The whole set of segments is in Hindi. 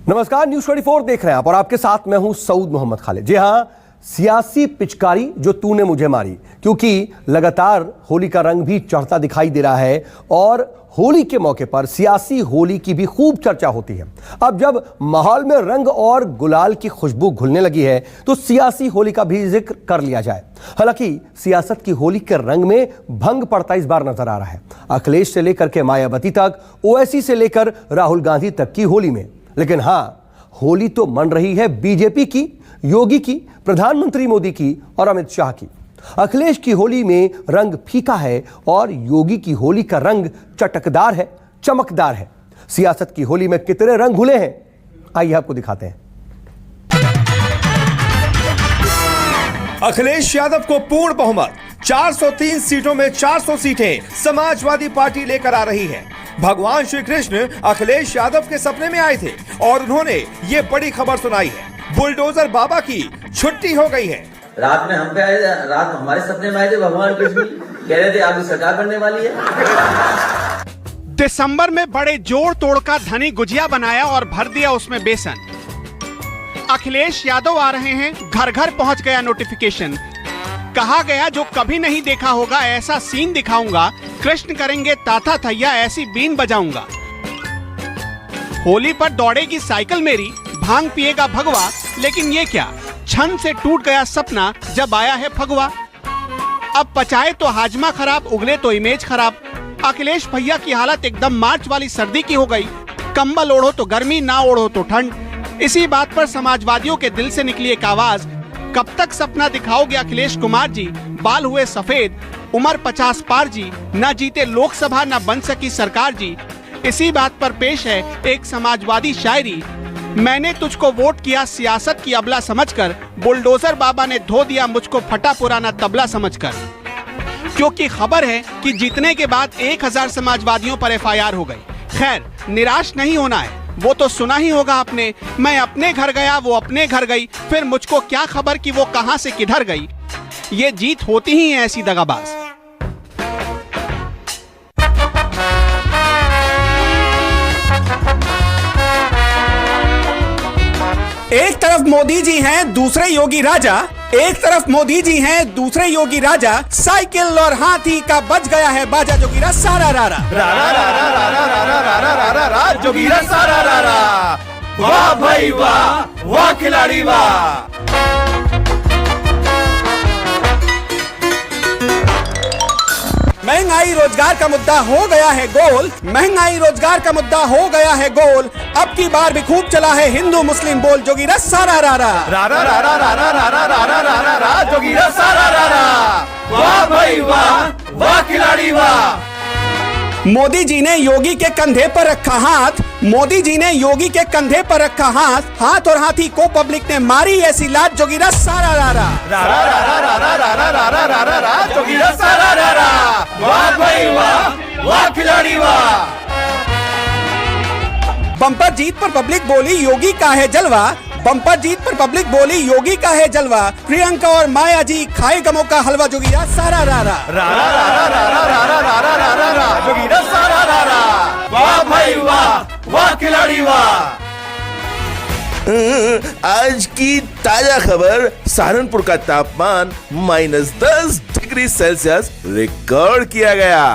नमस्कार, न्यूज 24 देख रहे हैं आप और आपके साथ मैं हूं सऊद मोहम्मद खालिद। जी हां, सियासी पिचकारी जो तूने मुझे मारी, क्योंकि लगातार होली का रंग भी चढ़ता दिखाई दे रहा है और होली के मौके पर सियासी होली की भी खूब चर्चा होती है। अब जब माहौल में रंग और गुलाल की खुशबू घुलने लगी है तो सियासी होली का भी जिक्र कर लिया जाए। हालांकि सियासत की होली के रंग में भंग पड़ता इस बार नजर आ रहा है, अखिलेश से लेकर के मायावती तक, ओवैसी से लेकर राहुल गांधी तक की होली में। लेकिन हां, होली तो मन रही है बीजेपी की, योगी की, प्रधानमंत्री मोदी की और अमित शाह की। अखिलेश की होली में रंग फीका है और योगी की होली का रंग चटकदार है, चमकदार है। सियासत की होली में कितने रंग घुले हैं, आइए आपको दिखाते हैं। अखिलेश यादव को पूर्ण बहुमत, 403 सीटों में 400 सीटें समाजवादी पार्टी लेकर आ रही है। भगवान श्री कृष्ण अखिलेश यादव के सपने में आए थे और उन्होंने ये बड़ी खबर सुनाई है। बुलडोजर बाबा की छुट्टी हो गई है। रात में हम पे आए, रात हमारे सपने में आए थे भगवान कृष्ण, कह रहे थे आपकी सरकार बनने वाली है। दिसंबर में बड़े जोड़ तोड़ का धनी गुजिया बनाया और भर दिया उसमें बेसन। अखिलेश यादव आ रहे हैं, घर घर पहुंच गया नोटिफिकेशन। कहा गया जो कभी नहीं देखा होगा ऐसा सीन दिखाऊंगा, कृष्ण करेंगे ताथा थैया ऐसी बीन बजाऊंगा। होली पर दौड़ेगी साइकिल मेरी, भांग पिएगा भगवा, लेकिन ये क्या, छन से टूट गया सपना जब आया है फगवा। अब पचाए तो हाजमा खराब, उगले तो इमेज खराब। अखिलेश भैया की हालत एकदम मार्च वाली सर्दी की हो गई। कंबल ओढ़ो तो गर्मी, ना ओढ़ो तो ठंड। इसी बात पर समाजवादियों के दिल से निकली एक आवाज, कब तक सपना दिखाओगे अखिलेश कुमार जी, बाल हुए सफेद, उम्र 50 पार जी, न जीते लोकसभा न बन सकी सरकार जी। इसी बात पर पेश है एक समाजवादी शायरी, मैंने तुझको वोट किया सियासत की अबला समझकर, बुलडोजर बाबा ने धो दिया मुझको फटा पुराना तबला समझकर। क्योंकि खबर है कि जीतने के बाद 1000 समाजवादियों पर FIR हो गई। खैर, निराश नहीं होना है, वो तो सुना ही होगा आपने, मैं अपने घर गया वो अपने घर गई, फिर मुझको क्या खबर कि वो कहां से किधर गई। ये जीत होती ही है ऐसी दगाबाज। एक तरफ मोदी जी हैं, दूसरे योगी राजा। एक तरफ मोदी जी हैं, दूसरे योगी राजा। साइकिल और हाथी का बज गया है बाजा, जोगीरा सारा रारा रारा रारा रारा रारा रारा रारा रा, जोगीरा सारा रारा। वाह भाई वाह, वाह खिलाड़ी वाह। महंगाई रोजगार का मुद्दा हो गया है गोल, महंगाई रोजगार का मुद्दा हो गया है गोल। अब की बार भी खूब चला है हिंदू मुस्लिम बोल, जोगीरा सारा रारा रारा रारा रारा रारा रारा रारा रा, जोगीरा सारा रारा। वाह भाई वाह, वाह खिलाड़ी वाह। मोदी जी ने योगी के कंधे पर रखा हाथ, मोदी जी ने योगी के कंधे पर रखा हाथ। हाथ और हाथी को पब्लिक ने मारी ऐसी लात, जोगीरा सारा रारा रारा रारा रारा रारा रारा रारा रा, जोगीरा सारा रारा। वाह भाई वाह, वाह खिलाड़ी वाह। बम्पर जीत पर पब्लिक बोली योगी का है जलवा, बम्पर जीत पर पब्लिक बोली योगी का है जलवा। प्रियंका और माया जी खाए गमों का हलवा, जोगीरा सारा रारा रारा रारा रारा रारा रारा रारा रा, जोगीरा सारा रारा। वाह भाई वाह, वाह खिलाड़ी वाह। आज की ताजा खबर, सहारनपुर का तापमान -10 डिग्री सेल्सियस रिकॉर्ड किया गया।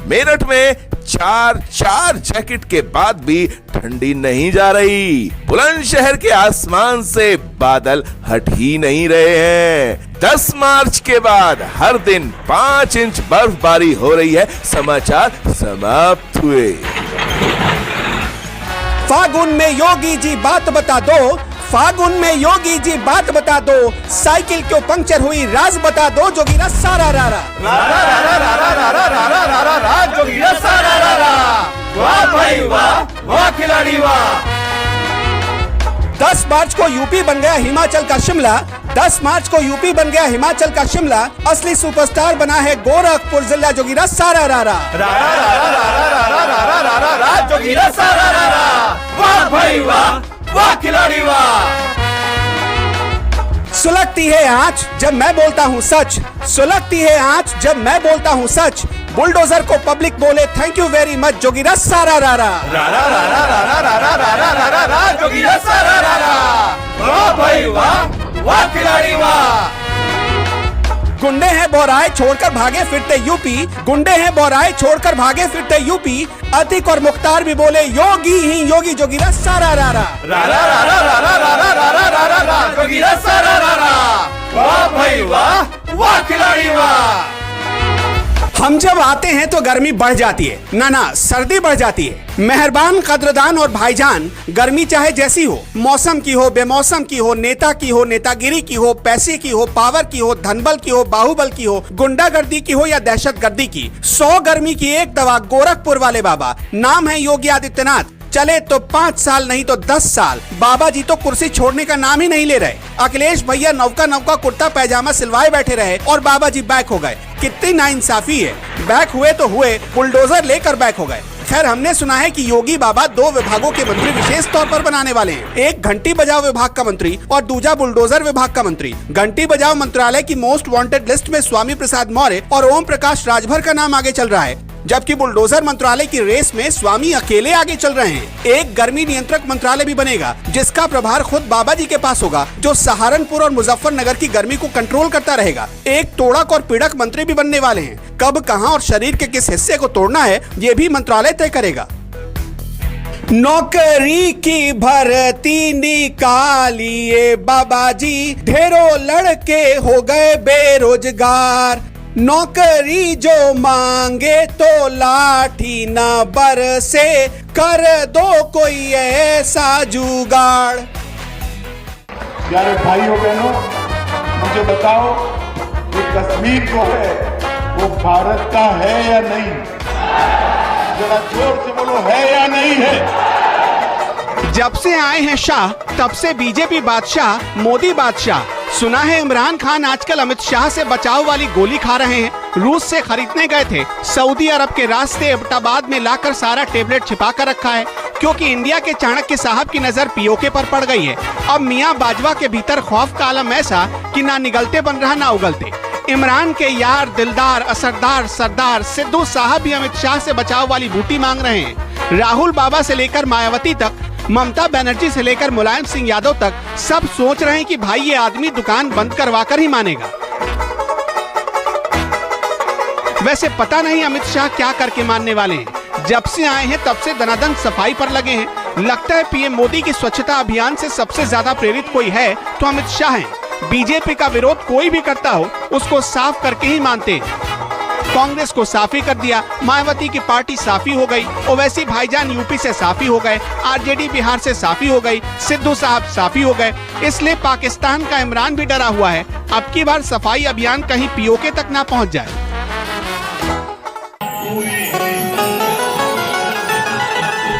मेरठ में चार जैकेट के बाद भी ठंडी नहीं जा रही। बुलंदशहर के आसमान से बादल हट ही नहीं रहे हैं। 10 मार्च के बाद हर दिन 5 इंच बर्फबारी हो रही है। समाचार समाप्त हुए। फागुन में योगी जी बात बता दो, फागुन में योगी जी बात बता दो। साइकिल क्यों पंक्चर हुई राज बता दो, जोगीरा सारा रारा रारा रारा रारा रारा रारा रारा रा, जोगीरा सारा रारा। वाह भाई वाह, वाह खिलाड़ी वाह। 10 मार्च को यूपी बन गया हिमाचल का शिमला, 10 मार्च को यूपी बन गया हिमाचल का शिमला। असली सुपरस्टार बना है गोरखपुर जिला, जोगीरा सारा रारा रारा रारा रारा रारा रारा रारा रा, जोगीरा सारा रारा। वाह भाई वाह, वाह खिलाड़ी वाह। सुलगती है आँच जब मैं बोलता हूँ सच, सुलगती है आँच जब मैं बोलता हूँ सच। बुलडोजर को पब्लिक बोले thank you very much jogira सारा रारा। जोगीरा सारा रारा, वाह भाई वाह, वाह खिलाड़ी वाह। गुंडे हैं बोराए छोड़कर भागे फिरते यूपी, गुंडे हैं बोराए छोड़कर भागे फिरते यूपी। अतिक और मुख्तार भी बोले योगी ही योगी जोगीरा सारा रारा। जोगीरा सारा रारा, वाह भाई वाह, वाह खिलाड़ी वाह। हम जब आते हैं तो गर्मी बढ़ जाती है, ना सर्दी बढ़ जाती है। मेहरबान कद्रदान और भाईजान, गर्मी चाहे जैसी हो, मौसम की हो, बेमौसम की हो, नेता की हो, नेतागिरी की हो, पैसे की हो, पावर की हो, धनबल की हो, बाहुबल की हो, गुंडागर्दी की हो या दहशतगर्दी की, 100 गर्मी की एक दवा गोरखपुर वाले बाबा। नाम है योगी आदित्यनाथ। चले तो 5 साल नहीं तो 10 साल। बाबा जी तो कुर्सी छोड़ने का नाम ही नहीं ले रहे। अखिलेश भैया नौका कुर्ता पैजामा सिलवाए बैठे रहे और बाबा जी बैक हो गए। कितनी नाइंसाफी है। बैक हुए तो हुए, बुलडोजर लेकर बैक हो गए। खैर, हमने सुना है कि योगी बाबा 2 विभागों के मंत्री विशेष तौर पर बनाने वाले हैं। एक घंटी बजाओ विभाग का मंत्री और दूसरा बुलडोजर विभाग का मंत्री। घंटी बजाओ मंत्रालय की मोस्ट वांटेड लिस्ट में स्वामी प्रसाद मौर्य और ओम प्रकाश राजभर का नाम आगे चल रहा है, जबकि बुलडोजर मंत्रालय की रेस में स्वामी अकेले आगे चल रहे हैं। एक गर्मी नियंत्रक मंत्रालय भी बनेगा जिसका प्रभार खुद बाबा जी के पास होगा, जो सहारनपुर और मुजफ्फरनगर की गर्मी को कंट्रोल करता रहेगा। एक तोड़क और पीड़क मंत्री भी बनने वाले हैं। कब, कहां और शरीर के किस हिस्से को तोड़ना है ये भी मंत्रालय तय करेगा। नौकरी की भर्ती निकालिए बाबा जी, ढेरों लड़के हो गए बेरोजगार। नौकरी जो मांगे तो लाठी न बरसे, कर दो कोई ऐसा जुगाड़। प्यारे भाइयों बहनों, मुझे बताओ ये कश्मीर जो है वो भारत का है या नहीं? जरा जोर से बोलो, है या नहीं है? जब से आए हैं शाह तब से बीजेपी बादशाह, मोदी बादशाह। सुना है इमरान खान आजकल अमित शाह से बचाव वाली गोली खा रहे हैं। रूस से खरीदने गए थे, सऊदी अरब के रास्ते एबटाबाद में लाकर सारा टेबलेट छिपा कर रखा है, क्योंकि इंडिया के चाणक्य साहब की नजर पीओके पर पड़ गई है। अब मियां बाजवा के भीतर खौफ का आलम ऐसा कि ना निगलते बन रहा ना उगलते। इमरान के यार, दिलदार, असरदार सरदार सिद्धू साहब भी अमित शाह से बचाव वाली बूटी मांग रहे हैं। राहुल बाबा से लेकर मायावती तक, ममता बनर्जी से लेकर मुलायम सिंह यादव तक सब सोच रहे हैं कि भाई ये आदमी दुकान बंद करवा कर ही मानेगा। वैसे पता नहीं अमित शाह क्या करके मानने वाले हैं। जब से आए हैं तब से दनादन सफाई पर लगे हैं। लगता है पीएम मोदी की स्वच्छता अभियान से सबसे ज्यादा प्रेरित कोई है तो अमित शाह हैं। बीजेपी का विरोध कोई भी करता हो उसको साफ करके ही मानते हैं। कांग्रेस को साफी कर दिया, मायावती की पार्टी साफी हो गई, ओवैसी भाईजान यूपी से साफी हो गए, आरजेडी बिहार से साफी हो गई, सिद्धू साहब साफी हो गए। इसलिए पाकिस्तान का इमरान भी डरा हुआ है अब की बार सफाई अभियान कहीं पीओके तक ना पहुंच जाए।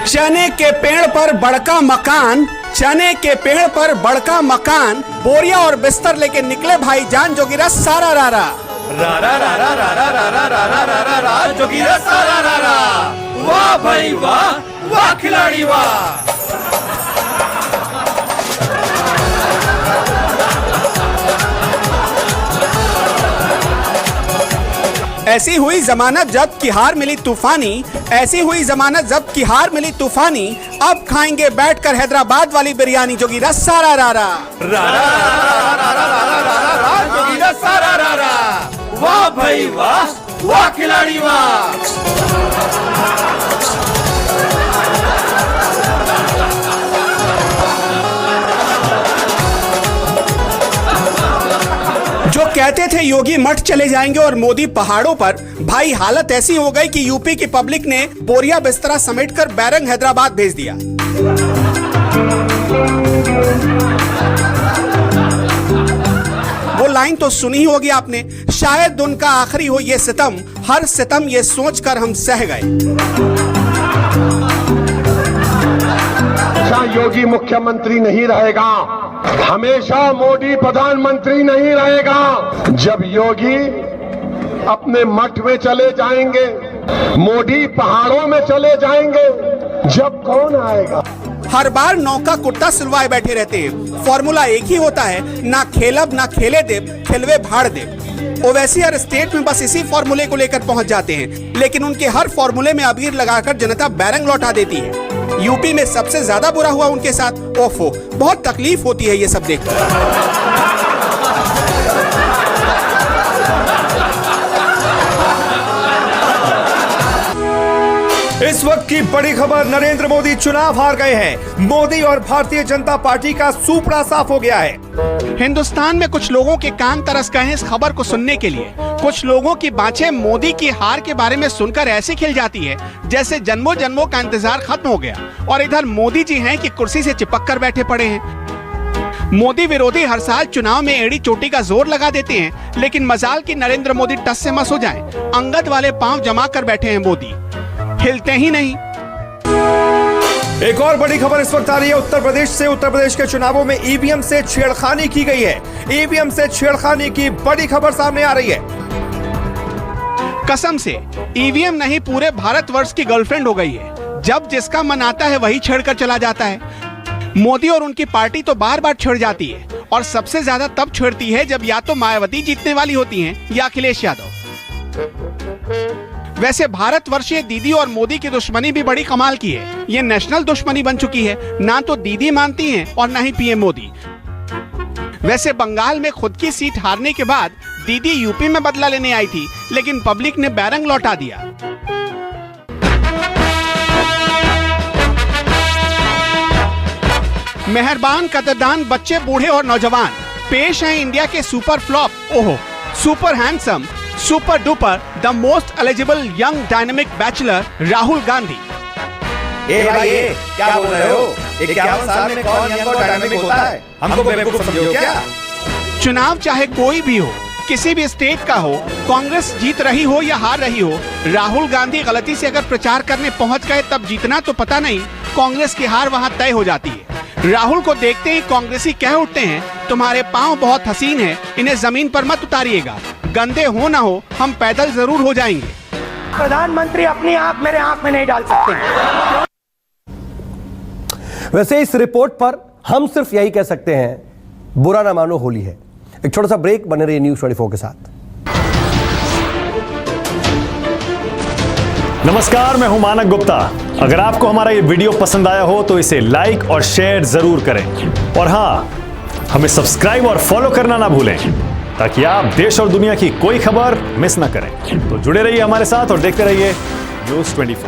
चने के पेड़ पर बड़का मकान, चने के पेड़ पर बड़का मकान, बोरिया और बिस्तर लेके निकले भाईजान जोगीरा सारा रारा। जोगीरा सारा रारा, वाह भाई वाह, वाह खिलाड़ी वाह। ऐसी हुई जमानत जब्त की हार मिली तूफानी, ऐसी हुई जमानत जब्त की हार मिली तूफानी। अब खाएंगे बैठकर हैदराबाद वाली बिरयानी जोगीरा सारा रारा। जोगीरा सारा रारा, वाह भाई वाह, वाह खिलाड़ी वाह। जो कहते थे योगी मठ चले जाएंगे और मोदी पहाड़ों पर, भाई हालत ऐसी हो गई कि यूपी की पब्लिक ने बोरिया बिस्तरा समेटकर बैरंग हैदराबाद भेज दिया। वो लाइन तो सुनी होगी आपने, शायद उनका आखिरी हो ये सितम, हर सितम ये सोचकर हम सह गए। योगी मुख्यमंत्री नहीं रहेगा, हमेशा मोदी प्रधानमंत्री नहीं रहेगा। जब योगी अपने मठ में चले जाएंगे, मोदी पहाड़ों में चले जाएंगे, जब कौन आएगा? हर बार नौका कुत्ता सिलवाए बैठे रहते हैं। फॉर्मूला एक ही होता है, ना खेलब ना खेले देव, खिलवे भाड़ देव। ओवैसी हर स्टेट में बस इसी फॉर्मूले को लेकर पहुंच जाते हैं, लेकिन उनके हर फॉर्मूले में अबीर लगाकर जनता बैरंग लौटा देती है। यूपी में सबसे ज्यादा बुरा हुआ उनके साथ। ओफो, बहुत तकलीफ होती है ये सब देखकर। इस वक्त की बड़ी खबर, नरेंद्र मोदी चुनाव हार गए हैं। मोदी और भारतीय जनता पार्टी का सूपड़ा साफ हो गया है। हिंदुस्तान में कुछ लोगों के कान तरस गए हैं इस खबर को सुनने के लिए। कुछ लोगों की बाँछें मोदी की हार के बारे में सुनकर ऐसी खिल जाती है जैसे जन्मों जन्मों का इंतजार खत्म हो गया। और इधर मोदी जी हैं कि कुर्सी से चिपक कर बैठे पड़े हैं। मोदी विरोधी हर साल चुनाव में एड़ी चोटी का जोर लगा देते हैं, लेकिन मजाल की नरेंद्र मोदी टस से मस हो जाएं। अंगद वाले पांव जमा कर बैठे हैं मोदी, हिलते ही नहीं। एक और बड़ी खबर इस वक्त आ रही है उत्तर प्रदेश से। उत्तर प्रदेश के चुनावों में ईवीएम से छेड़खानी की गई है। ईवीएम से छेड़खानी की बड़ी खबर सामने आ रही है। कसम से ईवीएम नहीं, पूरे भारतवर्ष की गर्लफ्रेंड हो गई है। जब जिसका मन आता है वही छेड़कर चला जाता है। मोदी और उनकी पार्टी तो बार बार छेड़ जाती है, और सबसे ज्यादा तब छेड़ती है जब या तो मायावती जीतने वाली होती हैं या अखिलेश यादव। वैसे भारतवर्षीय दीदी और मोदी की दुश्मनी भी बड़ी कमाल की है। ये नेशनल दुश्मनी बन चुकी है। ना तो दीदी मानती हैं और ना ही पीएम मोदी। वैसे बंगाल में खुद की सीट हारने के बाद दीदी यूपी में बदला लेने आई थी, लेकिन पब्लिक ने बैरंग लौटा दिया। मेहरबान, कदरदान बच्चे, बूढ़े और नौजवान, पेश हैं इंडिया के सुपर फ्लॉप, ओहो super handsome, super duper, the most eligible young dynamic bachelor Rahul Gandhi. भाई क्या बोल रहे हो? 51 साल में कौन यंग और डायनामिक होता है? हमको बेवकूफ समझो क्या? चुनाव चाहे कोई भी हो, किसी भी स्टेट का हो, कांग्रेस जीत रही हो या हार रही हो, राहुल गांधी गलती से अगर प्रचार करने पहुंच गए तब जीतना तो पता नहीं, कांग्रेस की हार वहां तय हो जाती है। राहुल को देखते ही कांग्रेसी कह उठते हैं, तुम्हारे पांव बहुत हसीन हैं, इन्हें जमीन पर मत उतारिएगा, गंदे हो ना हो हम पैदल जरूर हो जाएंगे। प्रधानमंत्री अपनी आंख मेरे आंख में नहीं डाल सकते। वैसे इस रिपोर्ट पर हम सिर्फ यही कह सकते हैं, बुरा ना मानो होली है। एक छोटा सा ब्रेक, बने रहिए न्यूज़ 24 के साथ। नमस्कार, मैं हूं मानक गुप्ता। अगर आपको हमारा ये वीडियो पसंद आया हो तो इसे लाइक और शेयर जरूर करें, और हाँ, हमें सब्सक्राइब और फॉलो करना ना भूलें ताकि आप देश और दुनिया की कोई खबर मिस ना करें। तो जुड़े रहिए हमारे साथ और देखते रहिए न्यूज़ 24।